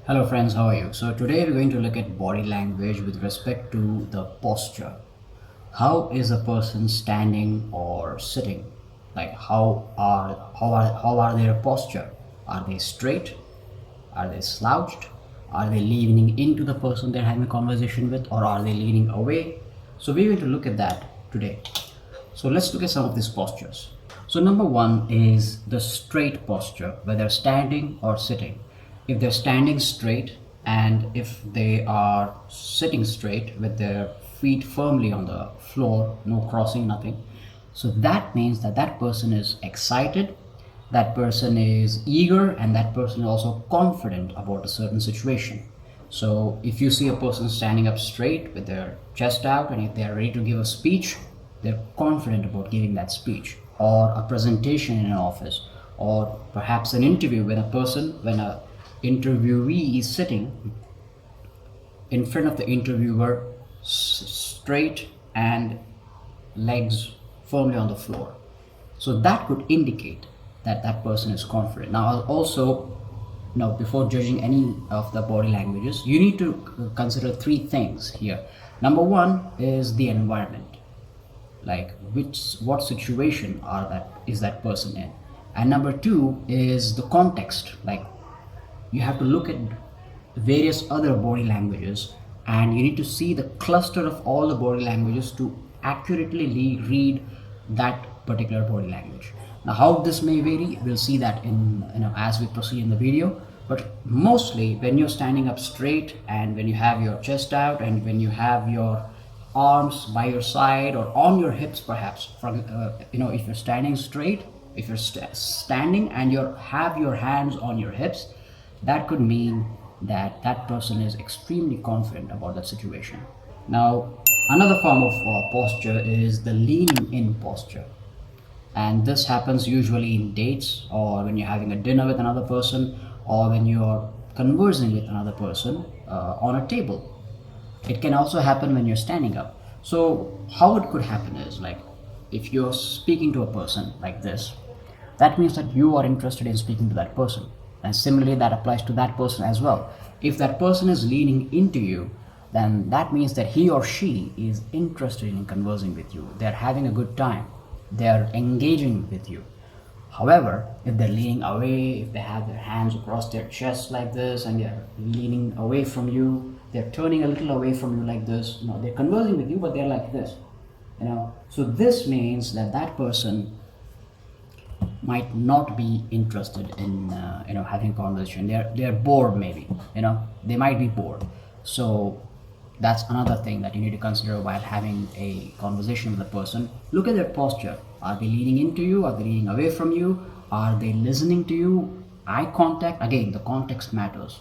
Hello friends, how are you? So today we're going to look at body language with respect to the posture. How is a person standing or sitting? Like how are their posture? Are they straight? Are they slouched? Are they leaning into the person they're having a conversation with, or are they leaning away? So we're going to look at that today. So let's look at some of these postures. So number one is the straight posture, whether standing or sitting. If they're standing straight and if they are sitting straight with their feet firmly on the floor, no crossing, nothing. So that means that that person is excited, that person is eager, and that person is also confident about a certain situation. So if you see a person standing up straight with their chest out and if they are ready to give a speech, they're confident about giving that speech, or a presentation in an office, or perhaps an interview when a interviewee is sitting in front of the interviewer straight and legs firmly on the floor. So that could indicate that that person is confident. Now, I'll also, before judging any of the body languages, you need to consider three things here. Number one is the environment, like what situation is that person in, and number two is the context. Like you have to look at various other body languages and you need to see the cluster of all the body languages to accurately read that particular body language. Now how this may vary, we'll see that in as we proceed in the video, but mostly when you're standing up straight and when you have your chest out and when you have your arms by your side or on your hips, perhaps from if you're standing straight, if you're standing and you have your hands on your hips, that could mean that that person is extremely confident about that situation. Now, another form of posture is the leaning in posture, and this happens usually in dates or when you're having a dinner with another person or when you're conversing with another person on a table. It can also happen when you're standing up. So how it could happen is, like, if you're speaking to a person like this, that means that you are interested in speaking to that person, and similarly that applies to that person as well. If that person is leaning into you, then that means that he or she is interested in conversing with you. They're having a good time, they're engaging with you. However, if they're leaning away, if they have their hands across their chest like this and they're leaning away from you, they're turning a little away from you like this, they're conversing with you but they're like this, so this means that that person might not be interested in having a conversation. They're bored, maybe, they might be bored. So that's another thing that you need to consider while having a conversation with a person. Look at their posture. Are they leaning into you? Are they leaning away from you? Are they listening to you? Eye contact, again, the context matters.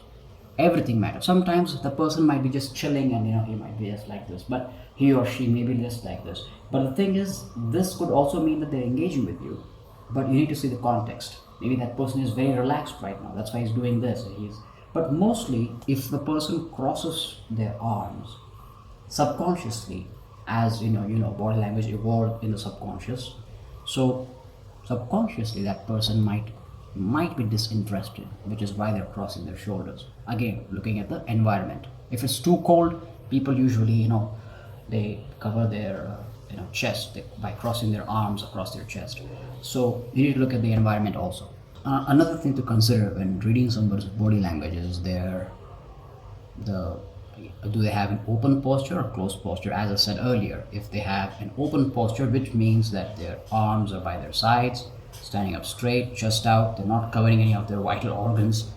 Everything matters. Sometimes the person might be just chilling and he might be just like this, but he or she may be just like this. But the thing is, this could also mean that they're engaging with you, but you need to see the context. Maybe that person is very relaxed right now, that's why he's doing this. But mostly, if the person crosses their arms subconsciously, as body language evolved in the subconscious, so subconsciously that person might be disinterested, which is why they're crossing their shoulders. Again, looking at the environment. If it's too cold, people usually they cover their chest by crossing their arms across their chest. So you need to look at the environment also. Another thing to consider when reading somebody's body language is do they have an open posture or closed posture. As I said earlier, if they have an open posture, which means that their arms are by their sides, standing up straight, chest out, they're not covering any of their vital organs,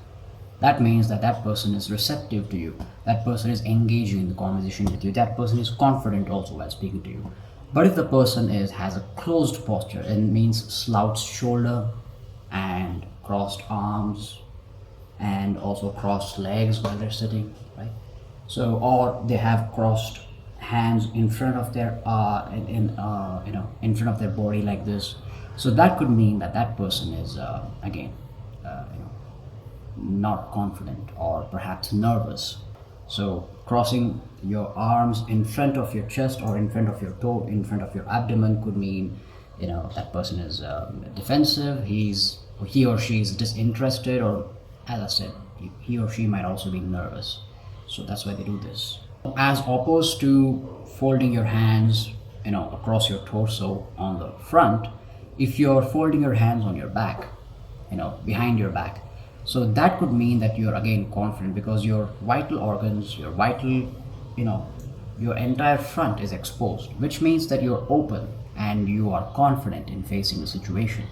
that means that that person is receptive to you, that person is engaging in the conversation with you, that person is confident also while speaking to you. But if the person has a closed posture, it means slouched shoulder and crossed arms and also crossed legs while they're sitting, right? So, or they have crossed hands in front of their in front of their body like this. So that could mean that that person is again not confident or perhaps nervous. So crossing your arms in front of your chest or in front of your toe, in front of your abdomen, could mean that person is defensive. He or she is disinterested, or, as I said, he or she might also be nervous. So that's why they do this. As opposed to folding your hands, across your torso on the front, if you're folding your hands on your back, behind your back, so that could mean that you're again confident, because your vital organs, your entire front is exposed, which means that you're open and you are confident in facing the situation,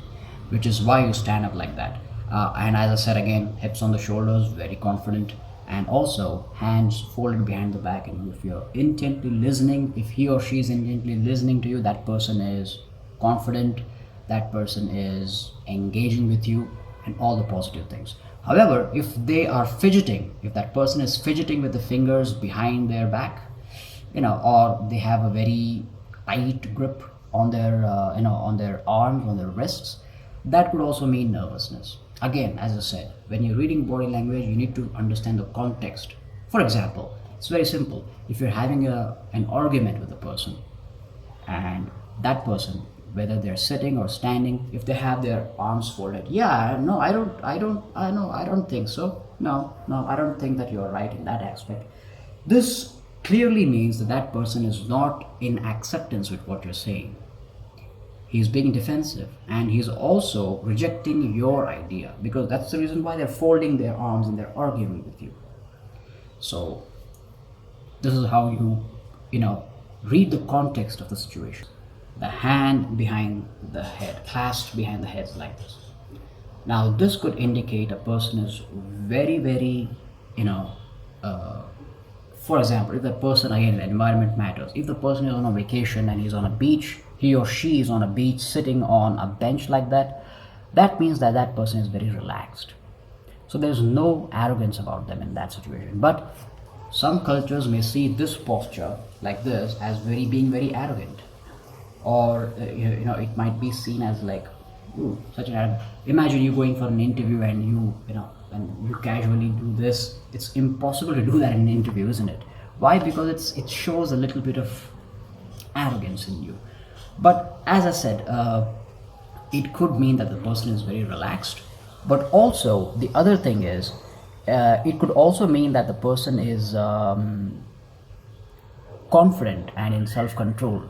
which is why you stand up like that. And as I said again, hips on the shoulders, very confident, and also hands folded behind the back. And if you're intently listening, if he or she is intently listening to you, that person is confident, that person is engaging with you, and all the positive things. However, if they are fidgeting, if that person is fidgeting with the fingers behind their back, or they have a very tight grip on their, on their arms, on their wrists, that could also mean nervousness. Again, as I said, when you're reading body language, you need to understand the context. For example, it's very simple. If you're having an argument with a person, and that person, whether they're sitting or standing, if they have their arms folded, yeah, no, I don't think so. No, I don't think that you're right in that aspect. This clearly means that that person is not in acceptance with what you're saying. He's being defensive, and he's also rejecting your idea, because that's the reason why they're folding their arms and they're arguing with you. So this is how you read the context of the situation. The hand behind the head, clasped behind the head, like this. Now this could indicate a person is very, very, for example, if the person, again, the environment matters. If the person is on a vacation and he's on a beach, he or she is on a beach sitting on a bench like that, that means that that person is very relaxed. So there's no arrogance about them in that situation. But some cultures may see this posture like this as being very arrogant, or it might be seen as like, ooh, such an arrogant. Imagine you going for an interview and you casually do this. It's impossible to do that in an interview, isn't it? Why? Because it shows a little bit of arrogance in you. But as I said, it could mean that the person is very relaxed. But also the other thing is, it could also mean that the person is confident and in self-control.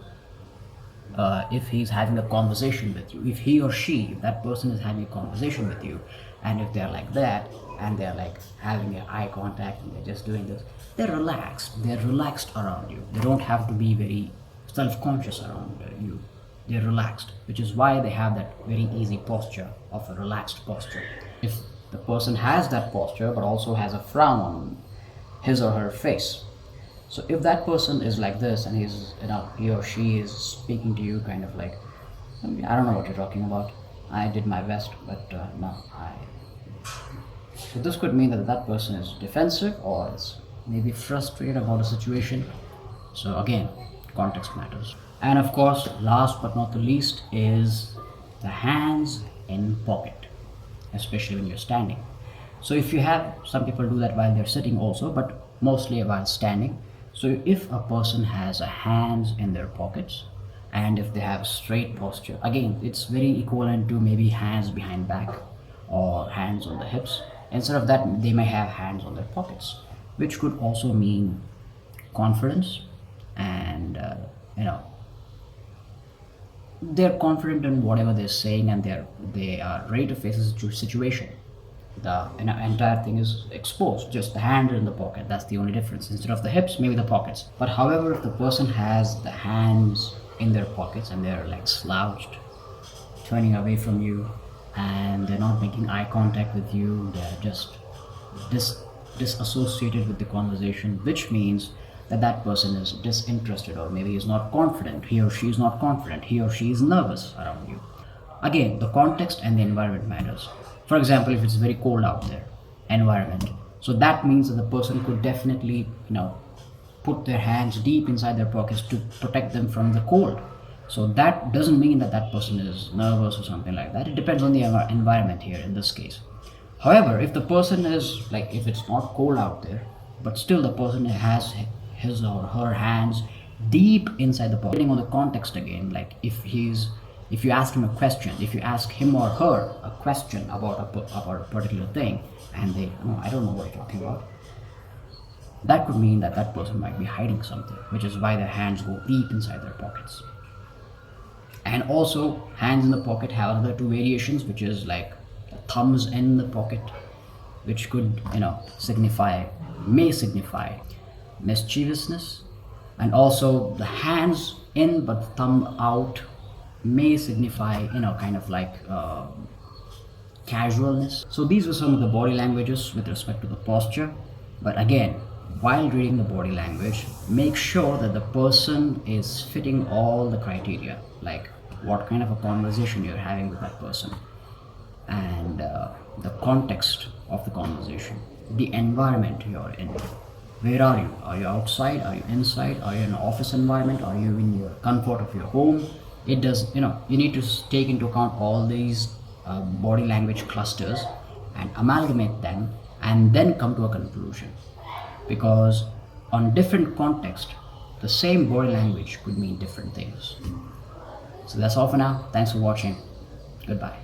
If he's having a conversation with you, if he or she, if that person is having a conversation with you, and if they're like that, and they're like having an eye contact and they're just doing this, they're relaxed around you. They don't have to be very self-conscious around you. They're relaxed, which is why they have that very easy posture of a relaxed posture. If the person has that posture but also has a frown on his or her face, so if that person is like this and he or she is speaking to you kind of like, I don't know what you're talking about, I did my best, but no, so this could mean that that person is defensive or is maybe frustrated about a situation. So again, context matters. And of course, last but not the least is the hands in pocket, especially when you're standing. So if you have, some people do that while they're sitting also, but mostly while standing. So if a person has a hands in their pockets, and if they have a straight posture, again, it's very equivalent to maybe hands behind back or hands on the hips. Instead of that, they may have hands on their pockets, which could also mean confidence, and they're confident in whatever they're saying, and they are ready to face a situation. The entire thing is exposed, just the hand in the pocket. That's the only difference. Instead of the hips, maybe the pockets. But however, if the person has the hands in their pockets and they're like slouched, turning away from you, and they're not making eye contact with you, they're just disassociated with the conversation, which means that that person is disinterested, or maybe is not confident. He or she is not confident. He or she is nervous around you. Again, the context and the environment matters. For example, if it's very cold out there, environment, so that means that the person could definitely, put their hands deep inside their pockets to protect them from the cold. So that doesn't mean that that person is nervous or something like that. It depends on the environment here in this case. However, if the person is like, if it's not cold out there, but still the person has his or her hands deep inside the pocket, depending on the context again, like if you ask him a question, if you ask him or her a question about a particular thing, and they, no, I don't know what you're talking about, that could mean that that person might be hiding something, which is why their hands go deep inside their pockets. And also, hands in the pocket have another two variations, which is like thumbs in the pocket, which could, may signify mischievousness, and also the hands in but thumb out may signify, kind of like casualness. So these were some of the body languages with respect to the posture. But again, while reading the body language, make sure that the person is fitting all the criteria, like what kind of a conversation you're having with that person, and the context of the conversation, the environment you're in. Where are you? Are you outside? Are you inside? Are you in an office environment? Are you in your comfort of your home? It does, you need to take into account all these body language clusters and amalgamate them and then come to a conclusion. Because on different context, the same body language could mean different things. So that's all for now. Thanks for watching. Goodbye.